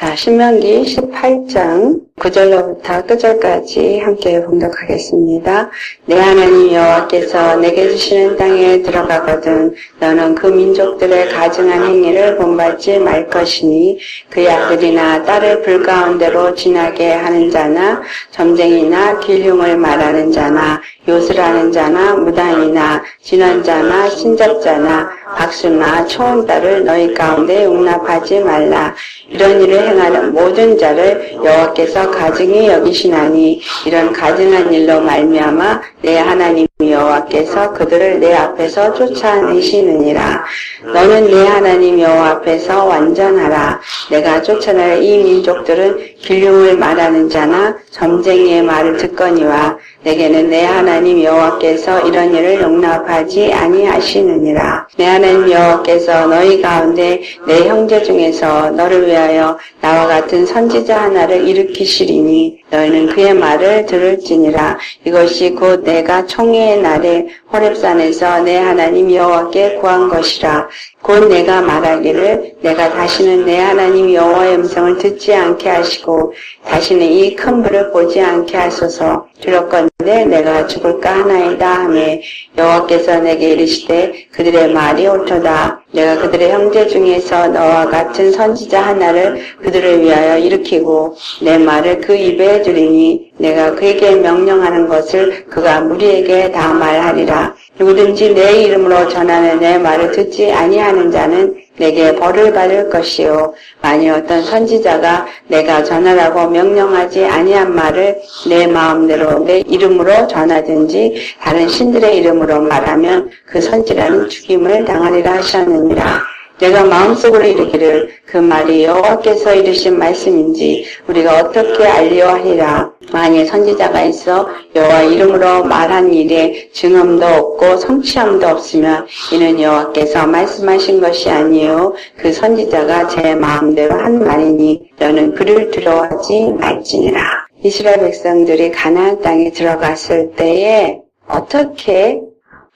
자, 신명기 18장 9절로부터 끝절까지 함께 봉독하겠습니다. 내 하나님 여호와께서 내게 주시는 땅에 들어가거든 너는 그 민족들의 가증한 행위를 본받지 말 것이니 그의 아들이나 딸을 불 가운데로 지나게 하는 자나 점쟁이나 길흉을 말하는 자나 요술하는 자나 무당이나 진언자나 신잡자나 박수나 초혼딸을 너희 가운데 용납하지 말라. 이런 일을 행하는 모든 자를 여호와께서 가증히 여기시나니 이런 가증한 일로 말미암아 내 하나님 여호와께서 그들을 내 앞에서 쫓아내시느니라. 너는 내 하나님 여호와 앞에서 완전하라. 내가 쫓아낼 이 민족들은 길흉을 말하는 자나 점쟁이의 말을 듣거니와 내게는 내 하나님 여호와께서 이런 일을 용납하지 아니하시느니라. 내 하나님 여호와께서 너희 가운데 내 형제 중에서 너를 위하여 나와 같은 선지자 하나를 일으키시리니 너희는 그의 말을 들을지니라. 이것이 곧 내가 총회의 날에 호렙산에서 내 하나님 여호와께 구한 것이라. 곧 내가 말하기를 내가 다시는 내 하나님 여호와의 음성을 듣지 않게 하시고 다시는 이 큰 불을 보지 않게 하소서. 두렵건대 내가 죽을까 하나이다 하매 여호와께서 내게 이르시되 그들의 말이 옳도다. 내가 그들의 형제 중에서 너와 같은 선지자 하나를 그들을 위하여 일으키고 내 말을 그 입에 두리니 내가 그에게 명령하는 것을 그가 무리에게 다 말하리라. 누구든지 내 이름으로 전하는 내 말을 듣지 아니하는 자는 내게 벌을 받을 것이요 만일 어떤 선지자가 내가 전하라고 명령하지 아니한 말을 내 마음대로 내 이름으로 전하든지 다른 신들의 이름으로 말하면 그 선지자는 죽임을 당하리라 하셨느니라. 내가 마음속으로 이르기를 그 말이 여호와께서 이르신 말씀인지 우리가 어떻게 알리려 하리라. 만일 선지자가 있어 여호와 이름으로 말한 일에 증언도 없고 성취함도 없으면 이는 여호와께서 말씀하신 것이 아니요 그 선지자가 제 마음대로 한 말이니 너는 그를 두려워하지 말지니라. 이스라엘 백성들이 가나안 땅에 들어갔을 때에 어떻게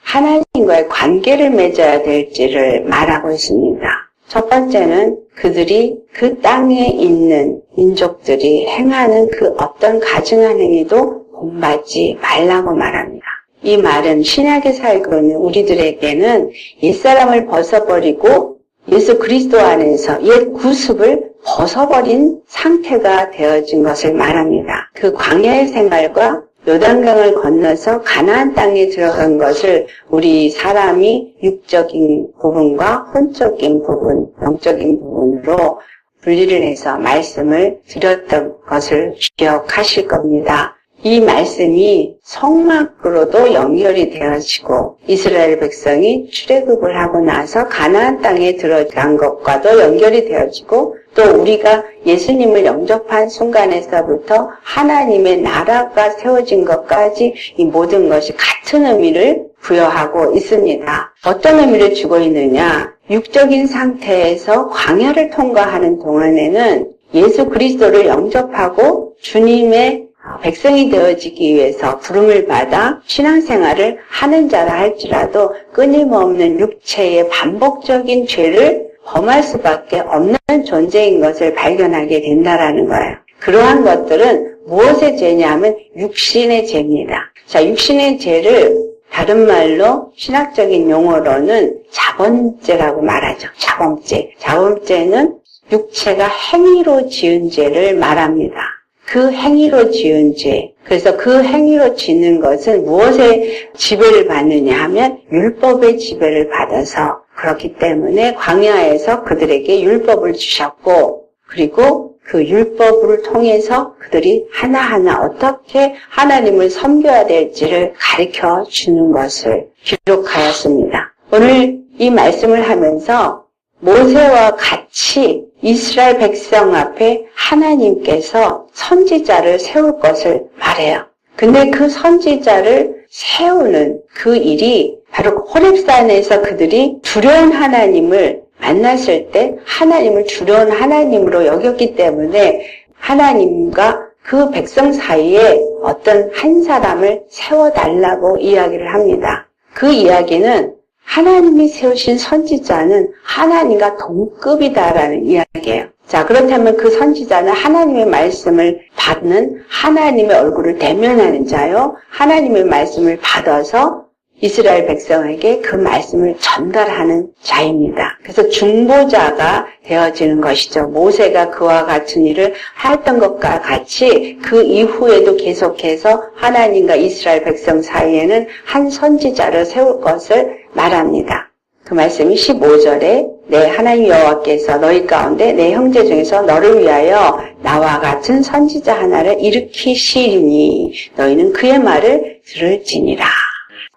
하나님과의 관계를 맺어야 될지를 말하고 있습니다. 첫 번째는 그들이 그 땅에 있는 민족들이 행하는 그 어떤 가증한 행위도 본받지 말라고 말합니다. 이 말은 신약에 살고 있는 우리들에게는 옛사람을 벗어버리고 예수 그리스도 안에서 옛 구습을 벗어버린 상태가 되어진 것을 말합니다. 그 광야의 생활과 요단강을 건너서 가나안 땅에 들어간 것을 우리 사람이 육적인 부분과 혼적인 부분, 영적인 부분으로 분리를 해서 말씀을 드렸던 것을 기억하실 겁니다. 이 말씀이 성막으로도 연결이 되어지고 이스라엘 백성이 출애굽을 하고 나서 가나안 땅에 들어간 것과도 연결이 되어지고 또 우리가 예수님을 영접한 순간에서부터 하나님의 나라가 세워진 것까지 이 모든 것이 같은 의미를 부여하고 있습니다. 어떤 의미를 주고 있느냐? 육적인 상태에서 광야를 통과하는 동안에는 예수 그리스도를 영접하고 주님의 백성이 되어지기 위해서 부름을 받아 신앙생활을 하는 자라 할지라도 끊임없는 육체의 반복적인 죄를 범할 수밖에 없는 존재인 것을 발견하게 된다라는 거예요. 그러한 것들은 무엇의 죄냐면 육신의 죄입니다. 자, 육신의 죄를 다른 말로 신학적인 용어로는 자범죄라고 말하죠. 자범죄. 자범죄는 육체가 행위로 지은 죄를 말합니다. 그 행위로 지은 죄. 그래서 그 행위로 짓는 것은 무엇의 지배를 받느냐 하면 율법의 지배를 받아서 그렇기 때문에 광야에서 그들에게 율법을 주셨고 그리고 그 율법을 통해서 그들이 하나하나 어떻게 하나님을 섬겨야 될지를 가르쳐 주는 것을 기록하였습니다. 오늘 이 말씀을 하면서 모세와 같이 이스라엘 백성 앞에 하나님께서 선지자를 세울 것을 말해요. 근데 그 선지자를 세우는 그 일이 바로 호렙산에서 그들이 두려운 하나님을 만났을 때 하나님을 두려운 하나님으로 여겼기 때문에 하나님과 그 백성 사이에 어떤 한 사람을 세워달라고 이야기를 합니다. 그 이야기는 하나님이 세우신 선지자는 하나님과 동급이다라는 이야기예요. 자, 그렇다면 그 선지자는 하나님의 말씀을 받는 하나님의 얼굴을 대면하는 자요. 하나님의 말씀을 받아서 이스라엘 백성에게 그 말씀을 전달하는 자입니다. 그래서 중보자가 되어지는 것이죠. 모세가 그와 같은 일을 하였던 것과 같이 그 이후에도 계속해서 하나님과 이스라엘 백성 사이에는 한 선지자를 세울 것을 말합니다. 그 말씀이 15절에 내 하나님 여호와께서 너희 가운데 내 형제 중에서 너를 위하여 나와 같은 선지자 하나를 일으키시리니 너희는 그의 말을 들을지니라.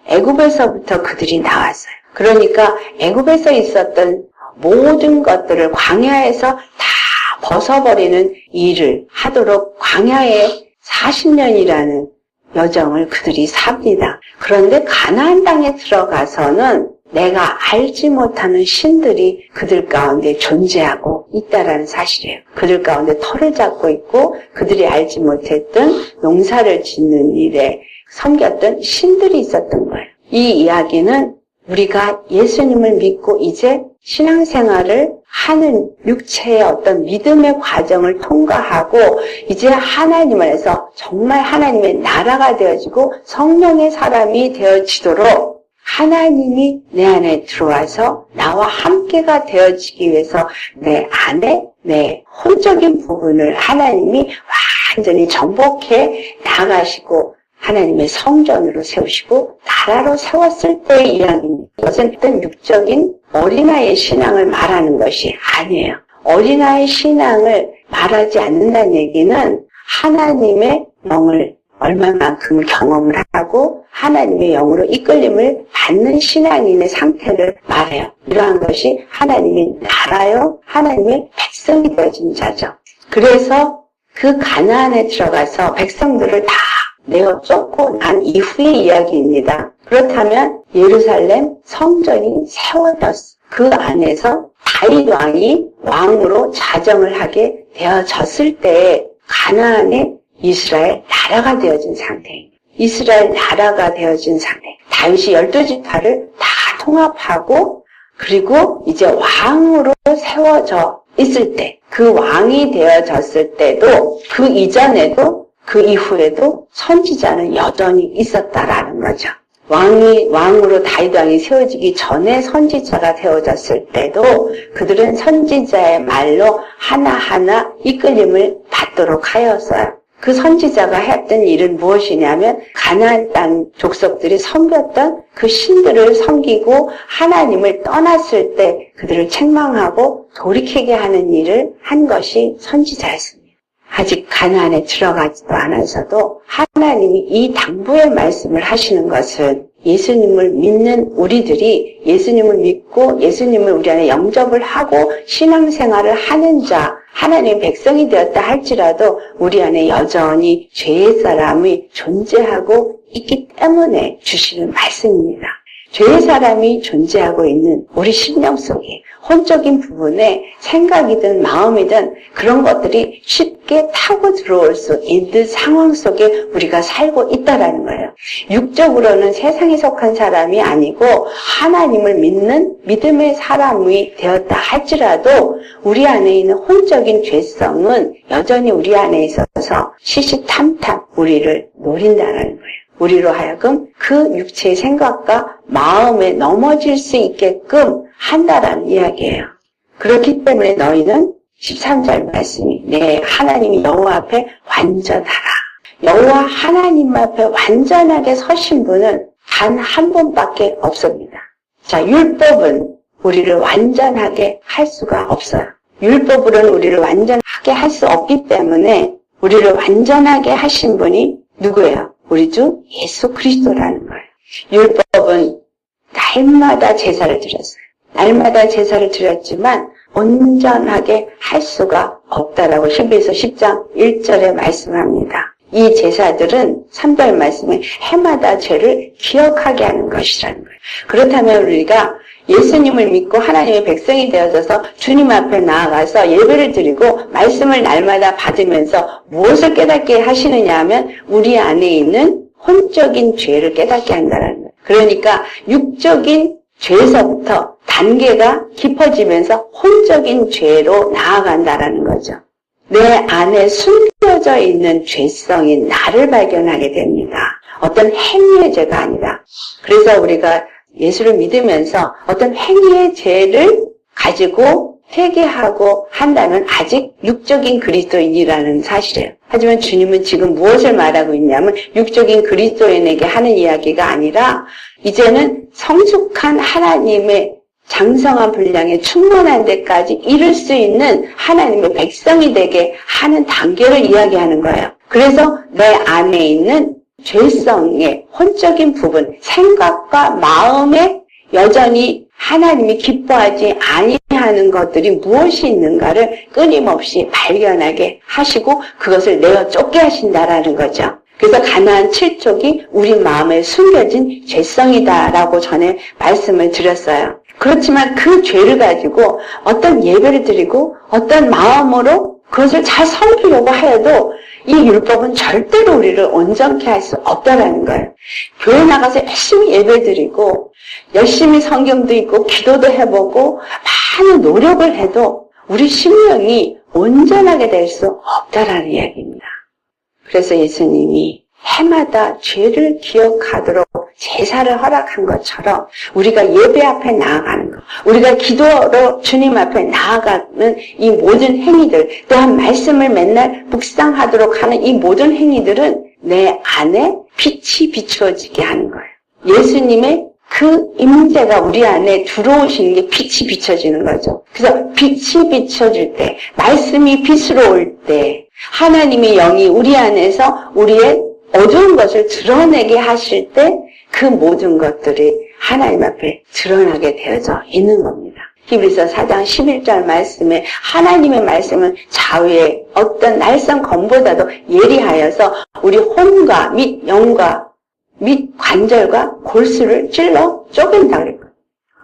애굽에서부터 그들이 나왔어요. 그러니까 애굽에서 있었던 모든 것들을 광야에서 다 벗어버리는 일을 하도록 광야에 40년이라는 여정을 그들이 삽니다. 그런데 가나안 땅에 들어가서는 내가 알지 못하는 신들이 그들 가운데 존재하고 있다라는 사실이에요. 그들 가운데 터를 잡고 있고 그들이 알지 못했던 농사를 짓는 일에 섬겼던 신들이 있었던 거예요. 이 이야기는 우리가 예수님을 믿고 이제 신앙생활을 하는 육체의 어떤 믿음의 과정을 통과하고 이제 하나님 안에서 정말 하나님의 나라가 되어지고 성령의 사람이 되어지도록 하나님이 내 안에 들어와서 나와 함께가 되어지기 위해서 내 안에 내 혼적인 부분을 하나님이 완전히 정복해 나가시고 하나님의 성전으로 세우시고 나라로 세웠을 때의 이야기입니다. 이것은 어떤 육적인 어린아이의 신앙을 말하는 것이 아니에요. 어린아이의 신앙을 말하지 않는다는 얘기는 하나님의 영을 얼마만큼 경험을 하고 하나님의 영으로 이끌림을 받는 신앙인의 상태를 말해요. 이러한 것이 하나님의 나라요, 하나님의 백성이 되어진 자죠. 그래서 그 가나안에 들어가서 백성들을 다 내어 쫓고 난 이후의 이야기입니다. 그렇다면 예루살렘 성전이 세워졌어. 그 안에서 다윗 왕이 왕으로 자정을 하게 되어졌을 때 가나안에 이스라엘 나라가 되어진 상태입니다. 이스라엘 나라가 되어진 상태. 다윗이 12지파를 다 통합하고 그리고 이제 왕으로 세워져 있을 때, 그 왕이 되어졌을 때도 그 이전에도 그 이후에도 선지자는 여전히 있었다라는 거죠. 왕으로 다윗 왕이 세워지기 전에 선지자가 세워졌을 때도 그들은 선지자의 말로 하나하나 이끌림을 받도록 하였어요. 그 선지자가 했던 일은 무엇이냐면 가나안 땅 족속들이 섬겼던 그 신들을 섬기고 하나님을 떠났을 때 그들을 책망하고 돌이키게 하는 일을 한 것이 선지자였습니다. 아직 가나안에 들어가지도 않아서도 하나님이 이 당부의 말씀을 하시는 것은 예수님을 믿는 우리들이 예수님을 믿고 예수님을 우리 안에 영접을 하고 신앙생활을 하는 자, 하나님의 백성이 되었다 할지라도 우리 안에 여전히 죄의 사람이 존재하고 있기 때문에 주시는 말씀입니다. 죄의 사람이 존재하고 있는 우리 심령 속에 혼적인 부분에 생각이든 마음이든 그런 것들이 쉽게 타고 들어올 수 있는 상황 속에 우리가 살고 있다라는 거예요. 육적으로는 세상에 속한 사람이 아니고 하나님을 믿는 믿음의 사람이 되었다 할지라도 우리 안에 있는 혼적인 죄성은 여전히 우리 안에 있어서 시시탐탐 우리를 노린다는 거예요. 우리로 하여금 그 육체의 생각과 마음에 넘어질 수 있게끔 한다라는 이야기예요. 그렇기 때문에 너희는 13절 말씀이 내 하나님 여호와 앞에 완전하라. 여호와 하나님 앞에 완전하게 서신 분은 단 한 분밖에 없습니다. 자, 율법은 우리를 완전하게 할 수가 없어요. 율법으로는 우리를 완전하게 할 수 없기 때문에 우리를 완전하게 하신 분이 누구예요? 우리 주 예수 그리스도라는 거예요. 율법은 날마다 제사를 드렸어요. 날마다 제사를 드렸지만 온전하게 할 수가 없다라고 히브리서 10장 1절에 말씀합니다. 이 제사들은 3절 말씀에 해마다 죄를 기억하게 하는 것이라는 거예요. 그렇다면 우리가 예수님을 믿고 하나님의 백성이 되어져서 주님 앞에 나아가서 예배를 드리고 말씀을 날마다 받으면서 무엇을 깨닫게 하시느냐 하면 우리 안에 있는 혼적인 죄를 깨닫게 한다는 거예요. 그러니까 육적인 죄에서부터 단계가 깊어지면서 혼적인 죄로 나아간다라는 거죠. 내 안에 숨겨져 있는 죄성인 나를 발견하게 됩니다. 어떤 행위의 죄가 아니라. 그래서 우리가 예수를 믿으면서 어떤 행위의 죄를 가지고 회개하고 한다면 아직 육적인 그리스도인이라는 사실이에요. 하지만 주님은 지금 무엇을 말하고 있냐면 육적인 그리스도인에게 하는 이야기가 아니라 이제는 성숙한 하나님의 장성한 분량에 충만한 데까지 이룰 수 있는 하나님의 백성이 되게 하는 단계를 이야기하는 거예요. 그래서 내 안에 있는 죄성의 혼적인 부분, 생각과 마음에 여전히 하나님이 기뻐하지 아니하는 것들이 무엇이 있는가를 끊임없이 발견하게 하시고 그것을 내어 쫓게 하신다라는 거죠. 그래서 가나안 7족이 우리 마음에 숨겨진 죄성이다라고 전에 말씀을 드렸어요. 그렇지만 그 죄를 가지고 어떤 예배를 드리고 어떤 마음으로 그것을 잘 섬기려고 하여도 이 율법은 절대로 우리를 온전케 할 수 없다라는 거예요. 교회 나가서 열심히 예배드리고 열심히 성경도 읽고 기도도 해보고 많은 노력을 해도 우리 심령이 온전하게 될 수 없다라는 이야기입니다. 그래서 예수님이 해마다 죄를 기억하도록 제사를 허락한 것처럼 우리가 예배 앞에 나아가는 것, 우리가 기도로 주님 앞에 나아가는 이 모든 행위들, 또한 말씀을 맨날 묵상하도록 하는 이 모든 행위들은 내 안에 빛이 비추어지게 하는 거예요. 예수님의 그 임재가 우리 안에 들어오시는 게 빛이 비춰지는 거죠. 그래서 빛이 비춰질 때, 말씀이 빛으로 올 때, 하나님의 영이 우리 안에서 우리의 어두운 것을 드러내게 하실 때 그 모든 것들이 하나님 앞에 드러나게 되어져 있는 겁니다. 히브리서 4장 11절 말씀에 하나님의 말씀은 좌우의 어떤 날선 검보다도 예리하여서 우리 혼과 및 영과 및 관절과 골수를 찔러 쪼갠다 그랬거든요.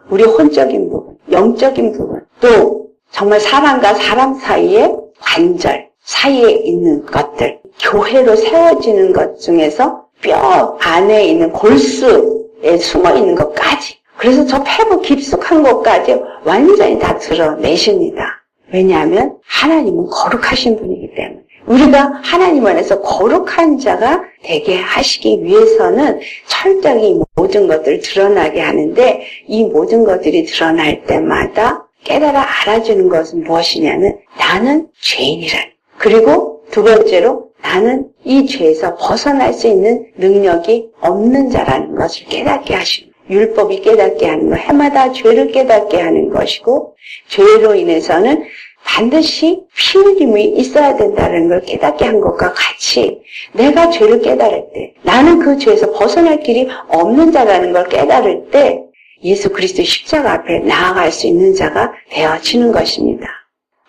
우리 혼적인 부분, 영적인 부분, 또 정말 사람과 사람 사이의 관절 사이에 있는 것들, 교회로 세워지는 것 중에서 뼈 안에 있는 골수에 숨어 있는 것까지, 그래서 저 폐부 깊숙한 것까지 완전히 다 드러내십니다. 왜냐하면 하나님은 거룩하신 분이기 때문에. 우리가 하나님 안에서 거룩한 자가 되게 하시기 위해서는 철저히 이 모든 것들을 드러나게 하는데, 이 모든 것들이 드러날 때마다 깨달아 알아주는 것은 무엇이냐면 나는 죄인이라는, 그리고 두 번째로 나는 이 죄에서 벗어날 수 있는 능력이 없는 자라는 것을 깨닫게 하시는, 율법이 깨닫게 하는 것, 해마다 죄를 깨닫게 하는 것이고, 죄로 인해서는 반드시 피 흘림이 있어야 된다는 걸 깨닫게 한 것과 같이 내가 죄를 깨달을 때, 나는 그 죄에서 벗어날 길이 없는 자라는 걸 깨달을 때 예수 그리스도 십자가 앞에 나아갈 수 있는 자가 되어지는 것입니다.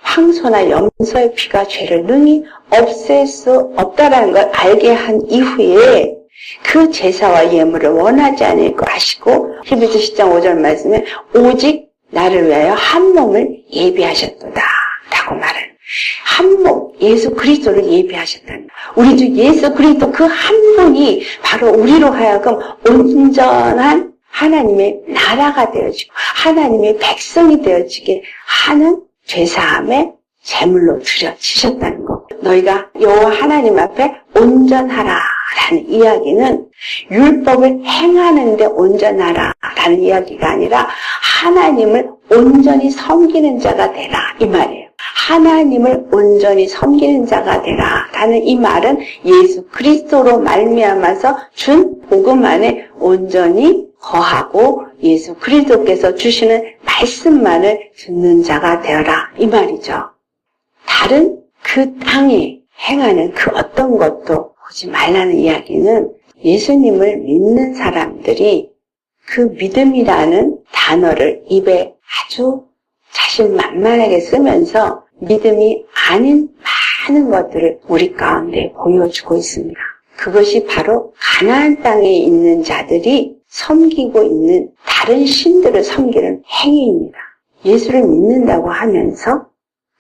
황소나 염소의 피가 죄를 능히 없앨 수 없다라는 걸 알게 한 이후에 그 제사와 예물을 원하지 않을 거 아시고, 히브리서 10장 5절 말씀에 오직 나를 위하여 한 몸을 예비하셨도다 라고 말해요. 한 몸, 예수 그리스도를 예비하셨다는 거예요. 우리도 예수 그리스도 그 한 분이 바로 우리로 하여금 온전한 하나님의 나라가 되어지고 하나님의 백성이 되어지게 하는 죄사함의 제물로 드려지셨다는 거. 너희가 여호와 하나님 앞에 온전하라 라는 이야기는 율법을 행하는데 온전하라 라는 이야기가 아니라 하나님을 온전히 섬기는 자가 되라 이 말이에요. 하나님을 온전히 섬기는 자가 되라 라는 이 말은 예수 그리스도로 말미암아서 준 복음 안에 온전히 거하고 예수 그리스도께서 주시는 말씀만을 듣는 자가 되어라 이 말이죠. 다른 그 땅에 행하는 그 어떤 것도 보지 말라는 이야기는 예수님을 믿는 사람들이 그 믿음이라는 단어를 입에 아주 자신만만하게 쓰면서 믿음이 아닌 많은 것들을 우리 가운데 보여주고 있습니다. 그것이 바로 가나안 땅에 있는 자들이 섬기고 있는 다른 신들을 섬기는 행위입니다. 예수를 믿는다고 하면서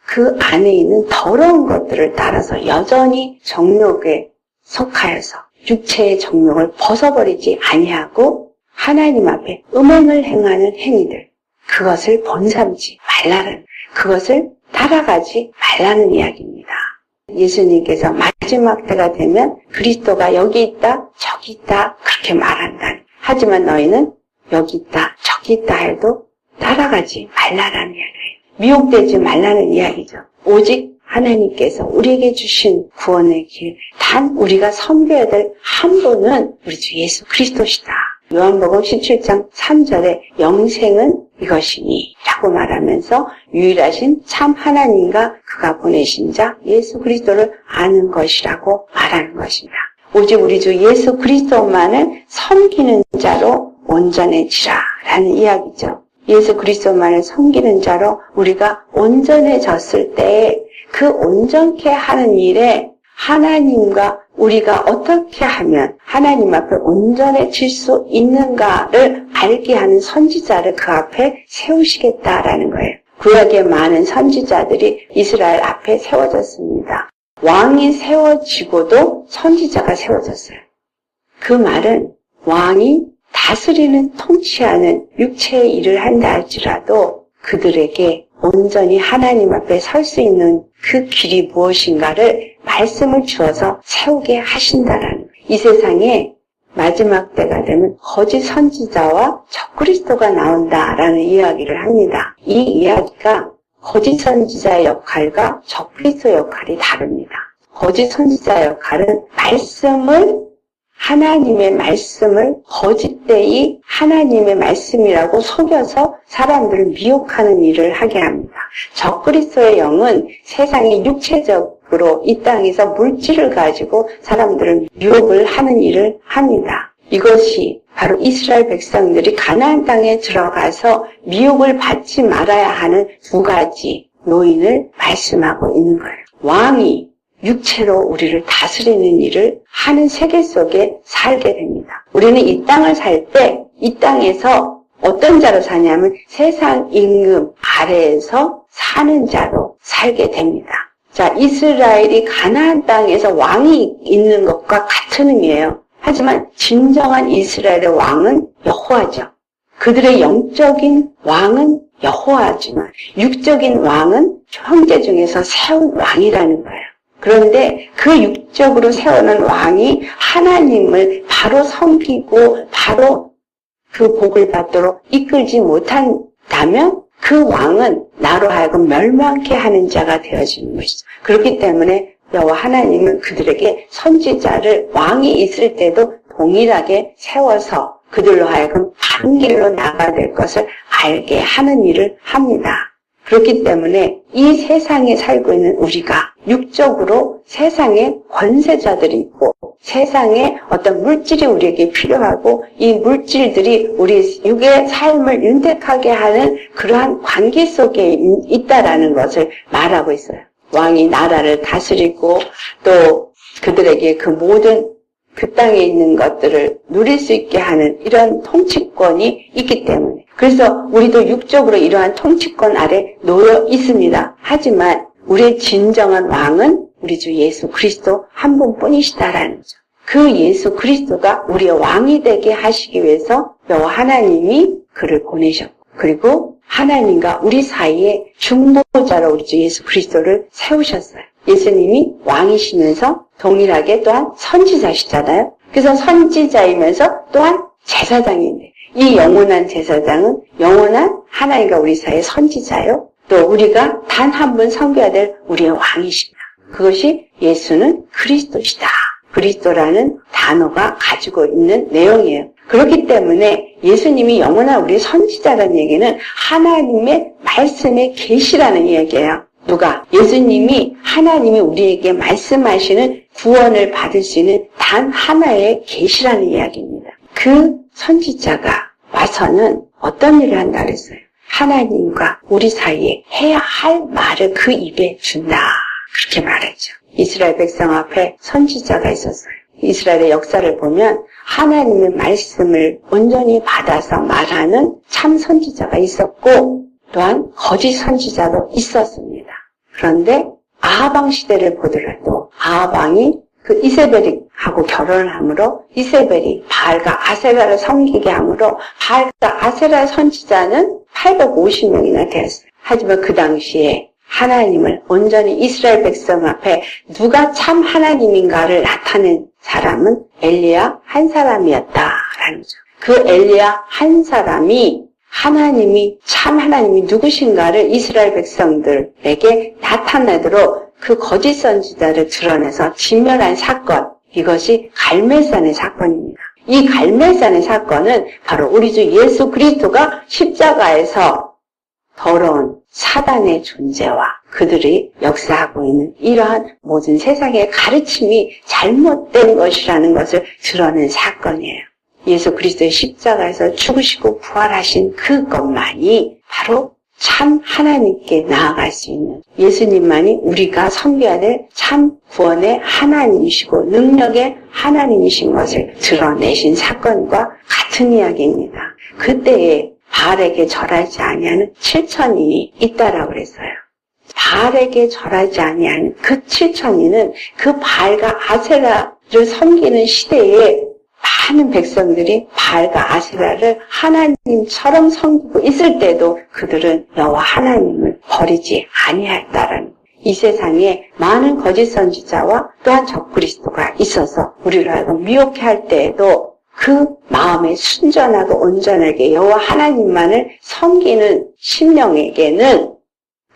그 안에 있는 더러운 것들을 따라서 여전히 정욕에 속하여서 육체의 정욕을 벗어버리지 아니하고 하나님 앞에 음행을 행하는 행위들, 그것을 본삼지 말라는, 그것을 따라가지 말라는 이야기입니다. 예수님께서 마지막 때가 되면 그리스도가 여기 있다, 저기 있다 그렇게 말한다. 하지만 너희는 여기 있다, 저기 있다 해도 따라가지 말라는 이야기예요. 미혹되지 말라는 이야기죠. 오직 하나님께서 우리에게 주신 구원의 길, 단 우리가 섬겨야 될 한 분은 우리 주 예수 그리스도시다. 요한복음 17장 3절에 영생은 이것이니 라고 말하면서 유일하신 참 하나님과 그가 보내신 자 예수 그리스도를 아는 것이라고 말하는 것입니다. 오직 우리 주 예수 그리스도만을 섬기는 자로 온전해지라 라는 이야기죠. 예수 그리스도만을 섬기는 자로 우리가 온전해졌을 때 그 온전케 하는 일에 하나님과 우리가 어떻게 하면 하나님 앞에 온전해질 수 있는가를 알게 하는 선지자를 그 앞에 세우시겠다라는 거예요. 구약의 많은 선지자들이 이스라엘 앞에 세워졌습니다. 왕이 세워지고도 선지자가 세워졌어요. 그 말은 왕이 다스리는 통치하는 육체의 일을 한다 할지라도 그들에게 온전히 하나님 앞에 설 수 있는 그 길이 무엇인가를 말씀을 주어서 세우게 하신다라는 거예요. 이 세상에 마지막 때가 되면 거짓 선지자와 적그리스도가 나온다라는 이야기를 합니다. 이 이야기가 거짓 선지자의 역할과 적그리스도의 역할이 다릅니다. 거짓 선지자의 역할은 하나님의 말씀을 거짓되이 하나님의 말씀이라고 속여서 사람들을 미혹하는 일을 하게 합니다. 적그리스도의 영은 세상에 육체적으로 이 땅에서 물질을 가지고 사람들을 미혹을 하는 일을 합니다. 이것이 바로 이스라엘 백성들이 가나안 땅에 들어가서 미혹을 받지 말아야 하는 두 가지 요인을 말씀하고 있는 거예요. 왕이 육체로 우리를 다스리는 일을 하는 세계 속에 살게 됩니다. 우리는 이 땅을 살 때 이 땅에서 어떤 자로 사냐면 세상 임금 아래에서 사는 자로 살게 됩니다. 자, 이스라엘이 가나안 땅에서 왕이 있는 것과 같은 의미예요. 하지만 진정한 이스라엘의 왕은 여호와죠. 그들의 영적인 왕은 여호와지만 육적인 왕은 형제 중에서 세운 왕이라는 거예요. 그런데 그 육적으로 세우는 왕이 하나님을 바로 섬기고 바로 그 복을 받도록 이끌지 못한다면 그 왕은 나로 하여금 멸망케 하는 자가 되어지는 것이죠. 그렇기 때문에 여호와 하나님은 그들에게 선지자를 왕이 있을 때도 동일하게 세워서 그들로 하여금 바른 길로 나가야 될 것을 알게 하는 일을 합니다. 그렇기 때문에 이 세상에 살고 있는 우리가 육적으로 세상에 권세자들이 있고 세상에 어떤 물질이 우리에게 필요하고 이 물질들이 우리 육의 삶을 윤택하게 하는 그러한 관계 속에 있다라는 것을 말하고 있어요. 왕이 나라를 다스리고 또 그들에게 그 모든 그 땅에 있는 것들을 누릴 수 있게 하는 이런 통치권이 있기 때문에 그래서 우리도 육적으로 이러한 통치권 아래 놓여 있습니다. 하지만 우리의 진정한 왕은 우리 주 예수 그리스도 한 분뿐이시다라는 거죠. 그 예수 그리스도가 우리의 왕이 되게 하시기 위해서 여호와 하나님이 그를 보내셨고 그리고 하나님과 우리 사이에 중보자로 우리 주 예수 그리스도를 세우셨어요. 예수님이 왕이시면서 동일하게 또한 선지자시잖아요. 그래서 선지자이면서 또한 제사장인데 이 영원한 제사장은 영원한 하나님과 우리 사이의 선지자요. 또 우리가 단 한 분 섬겨야 될 우리의 왕이십니다. 그것이 예수는 그리스도시다. 그리스도라는 단어가 가지고 있는 내용이에요. 그렇기 때문에 예수님이 영원한 우리의 선지자라는 얘기는 하나님의 말씀의 계시라는 이야기예요. 누가? 예수님이 하나님이 우리에게 말씀하시는 구원을 받을 수 있는 단 하나의 계시라는 이야기입니다. 그 선지자가 와서는 어떤 일을 한다 그랬어요? 하나님과 우리 사이에 해야 할 말을 그 입에 준다. 그렇게 말했죠. 이스라엘 백성 앞에 선지자가 있었어요. 이스라엘의 역사를 보면 하나님의 말씀을 온전히 받아서 말하는 참 선지자가 있었고 또한 거짓 선지자도 있었습니다. 그런데 아합 왕 시대를 보더라도 아합 왕이 그 이세벨이 하고 결혼을 함으로 이세벨이 바알과 아세라를 섬기게 함으로 바알과 아세라 선지자는 850명이나 되었어요. 하지만 그 당시에 하나님을 온전히 이스라엘 백성 앞에 누가 참 하나님인가를 나타낸 사람은 엘리야 한 사람이었다라는 거죠. 그 엘리야 한 사람이 하나님이 참 하나님이 누구신가를 이스라엘 백성들에게 나타내도록 그 거짓 선지자를 드러내서 진멸한 사건, 이것이 갈멜산의 사건입니다. 이 갈멜산의 사건은 바로 우리 주 예수 그리스도가 십자가에서 더러운 사단의 존재와 그들이 역사하고 있는 이러한 모든 세상의 가르침이 잘못된 것이라는 것을 드러낸 사건이에요. 예수 그리스도의 십자가에서 죽으시고 부활하신 그것만이 바로 참 하나님께 나아갈 수 있는 예수님만이 우리가 섬겨야 될 참 구원의 하나님이시고 능력의 하나님이신 것을 드러내신 사건과 같은 이야기입니다. 그때에 바알에게 절하지 아니하는 7,000인이 있다라고 그랬어요. 바알에게 절하지 아니하는 그 7,000인은 그 바알과 아세라를 섬기는 시대에 많은 백성들이 바알과 아세라를 하나님처럼 섬기고 있을 때도 그들은 여호와 하나님을 버리지 아니하였다라는 거예요. 이 세상에 많은 거짓 선지자와 또한 적그리스도가 있어서 우리를 하여금 미혹해 할 때에도 그 마음에 순전하고 온전하게 여호와 하나님만을 섬기는 심령에게는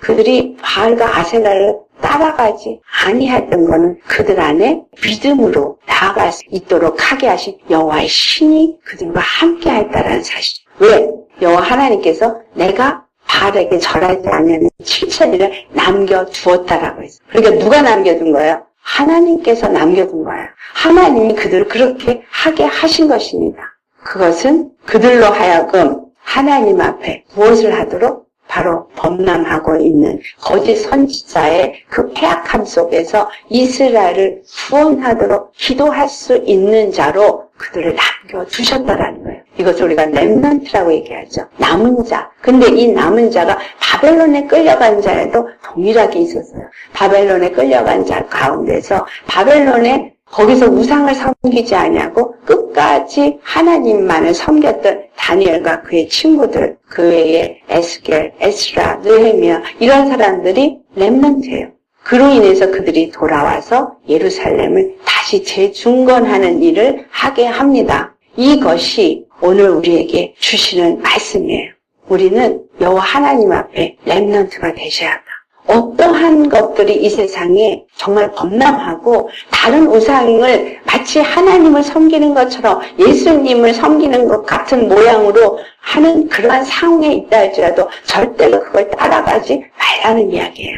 그들이 바알과 아세라를 따라가지 아니했던 것은 그들 안에 믿음으로 나아갈 수 있도록 하게 하신 여호와의 신이 그들과 함께 했다라는 사실. 왜? 여호와 하나님께서 내가 바알에게 절하지 않는 7,000일을 남겨두었다라고 했어요. 그러니까 누가 남겨둔 거예요? 하나님께서 남겨둔 거예요. 하나님이 그들을 그렇게 하게 하신 것입니다. 그것은 그들로 하여금 하나님 앞에 무엇을 하도록? 바로 범람하고 있는 거짓 선지자의 그 패악함 속에서 이스라엘을 구원하도록 기도할 수 있는 자로 그들을 남겨두셨다라는 거예요. 이것을 우리가 렘넌트라고 얘기하죠. 남은 자. 근데 이 남은 자가 바벨론에 끌려간 자에도 동일하게 있었어요. 바벨론에 끌려간 자 가운데서 바벨론에 거기서 우상을 섬기지 아니하고 끝까지 하나님만을 섬겼던 다니엘과 그의 친구들, 그 외에 에스겔, 에스라, 느헤미야 이런 사람들이 렘넌트예요. 그로 인해서 그들이 돌아와서 예루살렘을 다시 재중건하는 일을 하게 합니다. 이것이 오늘 우리에게 주시는 말씀이에요. 우리는 여호와 하나님 앞에 렘넌트가 되셔야 한다. 어떠한 것들이 이 세상에 정말 범람하고 다른 우상을 마치 하나님을 섬기는 것처럼 예수님을 섬기는 것 같은 모양으로 하는 그러한 상황에 있다 할지라도 절대로 그걸 따라가지 말라는 이야기예요.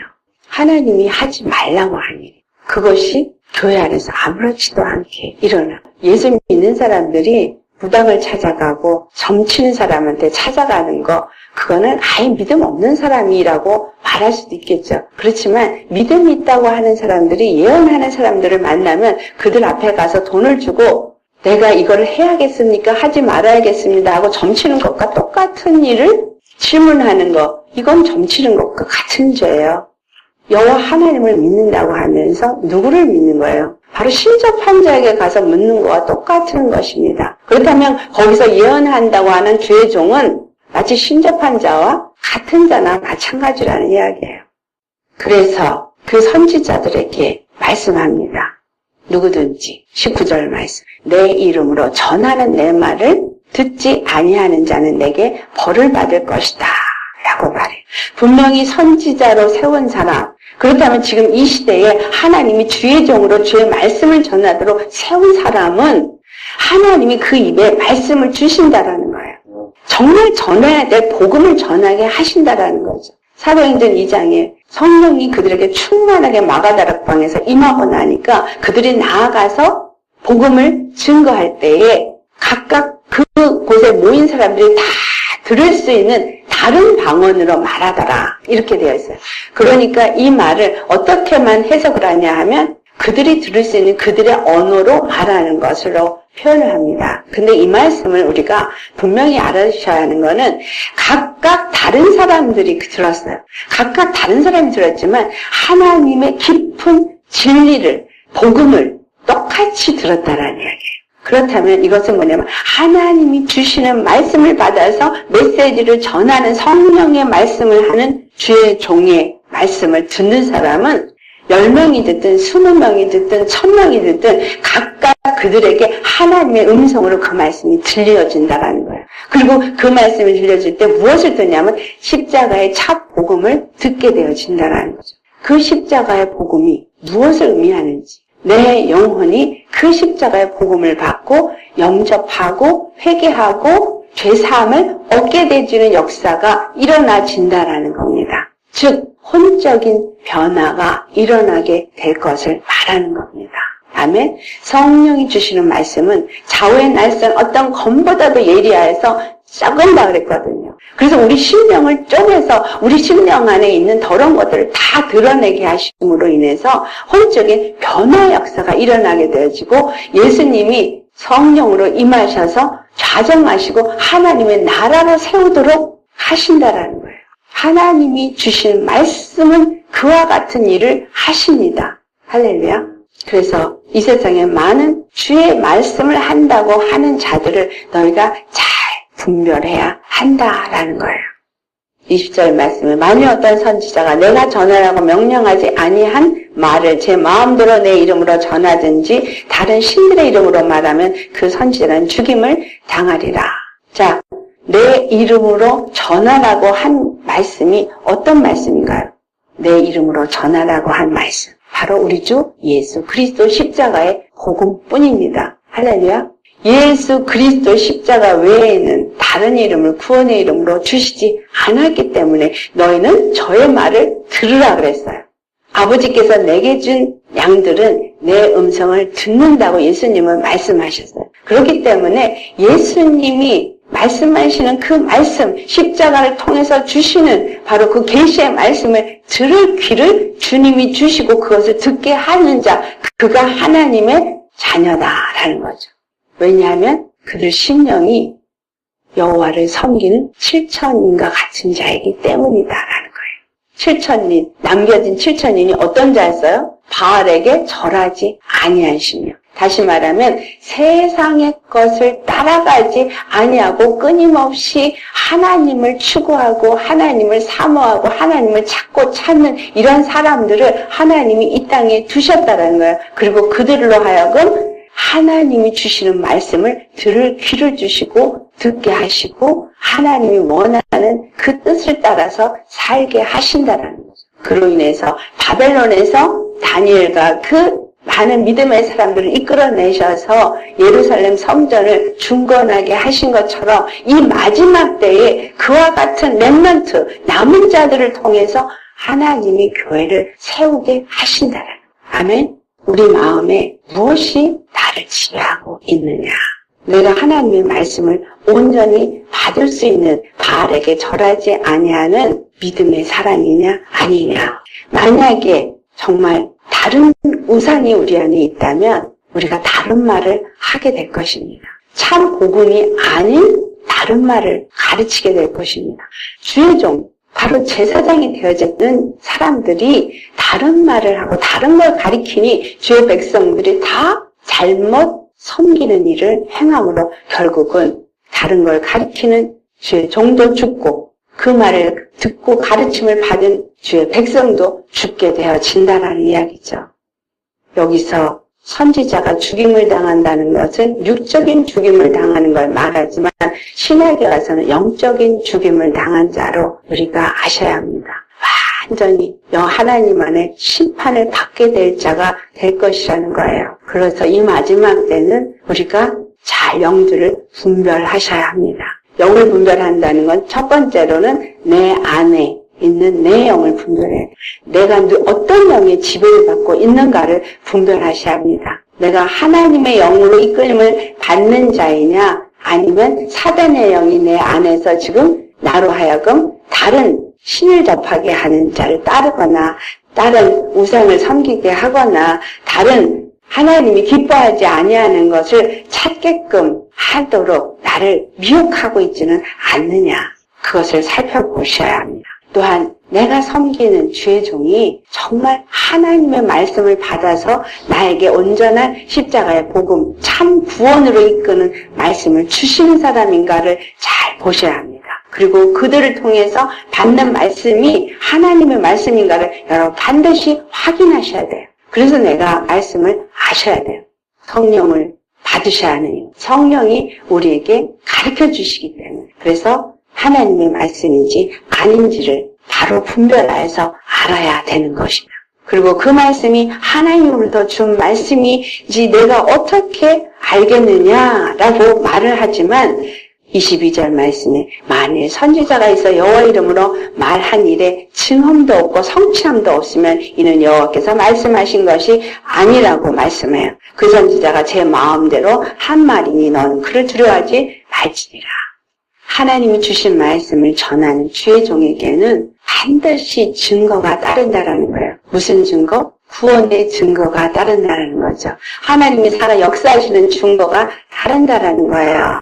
하나님이 하지 말라고 하니 그것이 교회 안에서 아무렇지도 않게 일어나. 예수 믿는 사람들이 무당을 찾아가고 점치는 사람한테 찾아가는 거 그거는 아예 믿음 없는 사람이라고 말할 수도 있겠죠. 그렇지만 믿음이 있다고 하는 사람들이 예언하는 사람들을 만나면 그들 앞에 가서 돈을 주고 내가 이걸 해야겠습니까? 하지 말아야겠습니다 하고 점치는 것과 똑같은 일을 질문하는 거 이건 점치는 것과 같은 죄예요. 여호와 하나님을 믿는다고 하면서 누구를 믿는 거예요? 바로 신접한 자에게 가서 묻는 것과 똑같은 것입니다. 그렇다면 거기서 예언한다고 하는 주의 종은 마치 신접한 자와 같은 자나 마찬가지라는 이야기예요. 그래서 그 선지자들에게 말씀합니다. 누구든지 19절 말씀. 내 이름으로 전하는 내 말을 듣지 아니하는 자는 내게 벌을 받을 것이다 라고 말해요. 분명히 선지자로 세운 사람, 그렇다면 지금 이 시대에 하나님이 주의 종으로 주의 말씀을 전하도록 세운 사람은 하나님이 그 입에 말씀을 주신다라는 거예요. 정말 전해야 될 복음을 전하게 하신다라는 거죠. 사도행전 2장에 성령이 그들에게 충만하게 마가다락방에서 임하고 나니까 그들이 나아가서 복음을 증거할 때에 각각 그곳에 모인 사람들이 다 들을 수 있는 다른 방언으로 말하더라 이렇게 되어 있어요. 그러니까 이 말을 어떻게만 해석을 하냐 하면 그들이 들을 수 있는 그들의 언어로 말하는 것으로 표현을 합니다. 근데 이 말씀을 우리가 분명히 알아주셔야 하는 거는 각각 다른 사람들이 들었어요. 각각 다른 사람이 들었지만 하나님의 깊은 진리를, 복음을 똑같이 들었다라는 이야기예요. 그렇다면 이것은 뭐냐면 하나님이 주시는 말씀을 받아서 메시지를 전하는 성령의 말씀을 하는 주의 종의 말씀을 듣는 사람은 10명이 듣든 20명이 듣든 1000명이 듣든 각각 그들에게 하나님의 음성으로 그 말씀이 들려진다라는 거예요. 그리고 그 말씀이 들려질 때 무엇을 듣냐면 십자가의 첫 복음을 듣게 되어진다라는 거죠. 그 십자가의 복음이 무엇을 의미하는지, 내 영혼이 그 십자가의 복음을 받고 영접하고 회개하고 죄사함을 얻게 되지는 역사가 일어나진다라는 겁니다. 즉 혼적인 변화가 일어나게 될 것을 말하는 겁니다. 아멘. 성령이 주시는 말씀은 좌우의 날선 어떤 검보다도 예리하여서 썩은다 그랬거든요. 그래서 우리 심령을 쪼개서 우리 심령 안에 있는 더러운 것들을 다 드러내게 하심으로 인해서 혼적인 변화 역사가 일어나게 되어지고 예수님이 성령으로 임하셔서 좌정하시고 하나님의 나라를 세우도록 하신다라는 거예요. 하나님이 주신 말씀은 그와 같은 일을 하십니다. 할렐루야. 그래서 이 세상에 많은 주의 말씀을 한다고 하는 자들을 너희가 잘 분별해야 한다라는 거예요. 20절 말씀에 만일 어떤 선지자가 내가 전하라고 명령하지 아니한 말을 제 마음대로 내 이름으로 전하든지 다른 신들의 이름으로 말하면 그 선지자는 죽임을 당하리라. 자, 내 이름으로 전하라고 한 말씀이 어떤 말씀인가요? 내 이름으로 전하라고 한 말씀. 바로 우리 주 예수 그리스도 십자가의 복음뿐입니다. 할렐루야. 예수 그리스도 십자가 외에는 다른 이름을 구원의 이름으로 주시지 않았기 때문에 너희는 저의 말을 들으라 그랬어요. 아버지께서 내게 준 양들은 내 음성을 듣는다고 예수님은 말씀하셨어요. 그렇기 때문에 예수님이 말씀하시는 그 말씀, 십자가를 통해서 주시는 바로 그 계시의 말씀을 들을 귀를 주님이 주시고 그것을 듣게 하는 자, 그가 하나님의 자녀다라는 거죠. 왜냐하면 그들 심령이 여호와를 섬기는 7천인과 같은 자이기 때문이다라는 거예요. 7천인, 남겨진 7천인이 어떤 자였어요? 바알에게 절하지 아니하시며, 다시 말하면 세상의 것을 따라가지 아니하고 끊임없이 하나님을 추구하고 하나님을 사모하고 하나님을 찾고 찾는 이런 사람들을 하나님이 이 땅에 두셨다는 거예요. 그리고 그들로 하여금 하나님이 주시는 말씀을 들을 귀를 주시고 듣게 하시고 하나님이 원하는 그 뜻을 따라서 살게 하신다는 거죠. 그로 인해서 바벨론에서 다니엘과 그 많은 믿음의 사람들을 이끌어내셔서 예루살렘 성전을 중건하게 하신 것처럼 이 마지막 때에 그와 같은 렘넌트, 남은 자들을 통해서 하나님이 교회를 세우게 하신다는 거예요. 아멘. 우리 마음에 무엇이 나를 지배하고 있느냐. 내가 하나님의 말씀을 온전히 받을 수 있는 바알에게 절하지 아니하는 믿음의 사람이냐 아니냐. 만약에 정말 다른 우상이 우리 안에 있다면 우리가 다른 말을 하게 될 것입니다. 참 복음이 아닌 다른 말을 가르치게 될 것입니다. 주의 종, 바로 제사장이 되어지는 사람들이 다른 말을 하고 다른 걸 가리키니 주의 백성들이 다 잘못 섬기는 일을 행함으로 결국은 다른 걸 가리키는 주의 종도 죽고 그 말을 듣고 가르침을 받은 주의 백성도 죽게 되어진다라는 이야기죠. 여기서 선지자가 죽임을 당한다는 것은 육적인 죽임을 당하는 걸 말하지만 신약에 와서는 영적인 죽임을 당한 자로 우리가 아셔야 합니다. 완전히 하나님 안에 심판을 받게 될 자가 될 것이라는 거예요. 그래서 이 마지막 때는 우리가 잘 영들을 분별하셔야 합니다. 영을 분별한다는 건 첫 번째로는 내 안에 있는 내 영을 분별해. 내가 어떤 영의 지배를 받고 있는가를 분별하셔야 합니다. 내가 하나님의 영으로 이끌림을 받는 자이냐 아니면 사단의 영이 내 안에서 지금 나로 하여금 다른 신을 접하게 하는 자를 따르거나 다른 우상을 섬기게 하거나 다른 하나님이 기뻐하지 아니하는 것을 찾게끔 하도록 나를 미혹하고 있지는 않느냐. 그것을 살펴보셔야 합니다. 또한 내가 섬기는 주의 종이 정말 하나님의 말씀을 받아서 나에게 온전한 십자가의 복음, 참 구원으로 이끄는 말씀을 주시는 사람인가를 잘 보셔야 합니다. 그리고 그들을 통해서 받는 말씀이 하나님의 말씀인가를 여러분 반드시 확인하셔야 돼요. 그래서 내가 말씀을 아셔야 돼요. 성령을 받으셔야 하는 이유. 성령이 우리에게 가르쳐 주시기 때문에. 그래서 하나님의 말씀인지 아닌지를 바로 분별하여서 알아야 되는 것입니다. 그리고 그 말씀이 하나님으로부터 준 말씀이지 내가 어떻게 알겠느냐라고 말을 하지만 22절 말씀에 만일 선지자가 있어 여호와 이름으로 말한 일에 증언도 없고 성취함도 없으면 이는 여호와께서 말씀하신 것이 아니라고 말씀해요. 그 선지자가 제 마음대로 한 말이니 너는 그를 두려워하지 말지니라. 하나님이 주신 말씀을 전하는 주의 종에게는 반드시 증거가 따른다라는 거예요. 무슨 증거? 구원의 증거가 따른다라는 거죠. 하나님이 살아 역사하시는 증거가 따른다라는 거예요.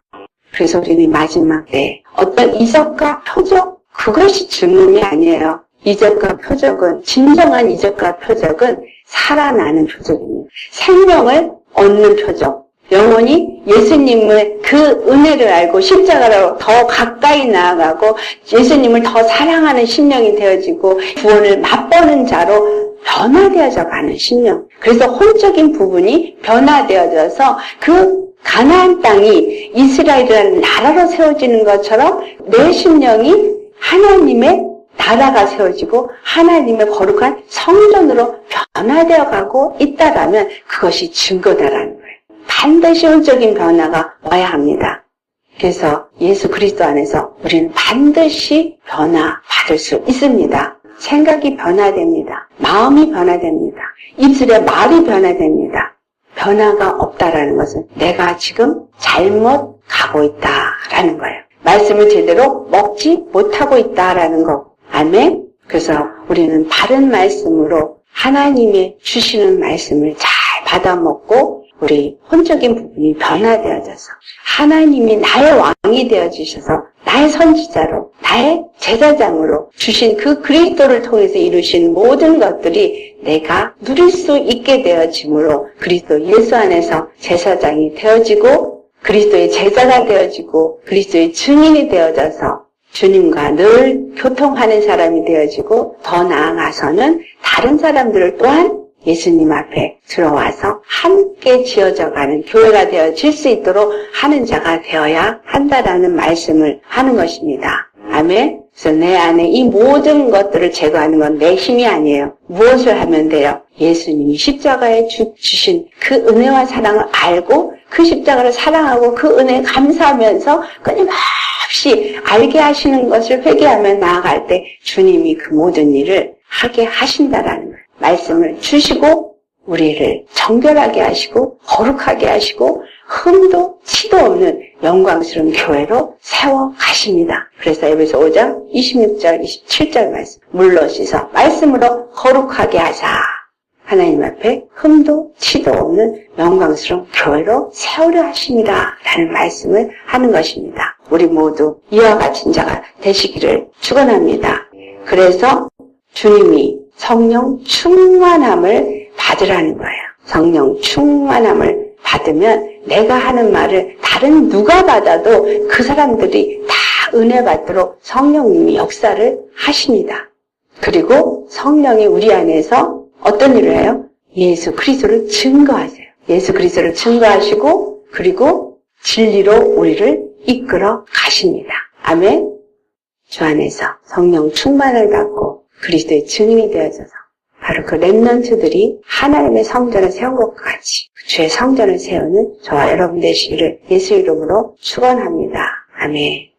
그래서 우리는 마지막 때 어떤 이적과 표적, 그것이 증언이 아니에요. 이적과 표적은, 진정한 이적과 표적은 살아나는 표적입니다. 생명을 얻는 표적. 영혼이 예수님의 그 은혜를 알고 십자가로 더 가까이 나아가고 예수님을 더 사랑하는 심령이 되어지고 구원을 맛보는 자로 변화되어져 가는 심령. 그래서 혼적인 부분이 변화되어져서 그 가나안 땅이 이스라엘이라는 나라로 세워지는 것처럼 내 심령이 하나님의 나라가 세워지고 하나님의 거룩한 성전으로 변화되어 가고 있다라면 그것이 증거다라는 거예요. 반드시 혼적인 변화가 와야 합니다. 그래서 예수 그리스도 안에서 우리는 반드시 변화받을 수 있습니다. 생각이 변화됩니다. 마음이 변화됩니다. 입술의 말이 변화됩니다. 변화가 없다라는 것은 내가 지금 잘못 가고 있다라는 거예요. 말씀을 제대로 먹지 못하고 있다라는 거. 아멘? 그래서 우리는 바른 말씀으로 하나님의 주시는 말씀을 잘 받아먹고 우리 혼적인 부분이 변화되어져서 하나님이 나의 왕이 되어주셔서 나의 선지자로 나의 제사장으로 주신 그 그리스도를 통해서 이루신 모든 것들이 내가 누릴 수 있게 되어짐으로 그리스도 예수 안에서 제사장이 되어지고 그리스도의 제자가 되어지고 그리스도의 증인이 되어져서 주님과 늘 교통하는 사람이 되어지고 더 나아가서는 다른 사람들을 또한 예수님 앞에 들어와서 함께 지어져가는 교회가 되어질 수 있도록 하는 자가 되어야 한다라는 말씀을 하는 것입니다. 아멘. 그래서 내 안에 이 모든 것들을 제거하는 건 내 힘이 아니에요. 무엇을 하면 돼요? 예수님이 십자가에 주신 그 은혜와 사랑을 알고 그 십자가를 사랑하고 그 은혜에 감사하면서 끊임없이 알게 하시는 것을 회개하며 나아갈 때 주님이 그 모든 일을 하게 하신다라는 거예요. 말씀을 주시고 우리를 정결하게 하시고 거룩하게 하시고 흠도 치도 없는 영광스러운 교회로 세워가십니다. 그래서 에베소 5장 26절 27절 말씀 물로 씻어 말씀으로 거룩하게 하사 하나님 앞에 흠도 치도 없는 영광스러운 교회로 세우려 하십니다. 라는 말씀을 하는 것입니다. 우리 모두 이와 같은 자가 되시기를 축원합니다. 그래서 주님이 성령 충만함을 받으라는 거예요. 성령 충만함을 받으면 내가 하는 말을 다른 누가 받아도 그 사람들이 다 은혜 받도록 성령님이 역사를 하십니다. 그리고 성령이 우리 안에서 어떤 일을 해요? 예수 그리스도를 증거하세요. 예수 그리스도를 증거하시고 그리고 진리로 우리를 이끌어 가십니다. 아멘. 주 안에서 성령 충만을 받고 그리스도의 증인이 되어져서 바로 그 렘넌트들이 하나님의 성전을 세운 것과 같이 주의 성전을 세우는 저와 여러분 되시기를 예수 이름으로 축원합니다. 아멘.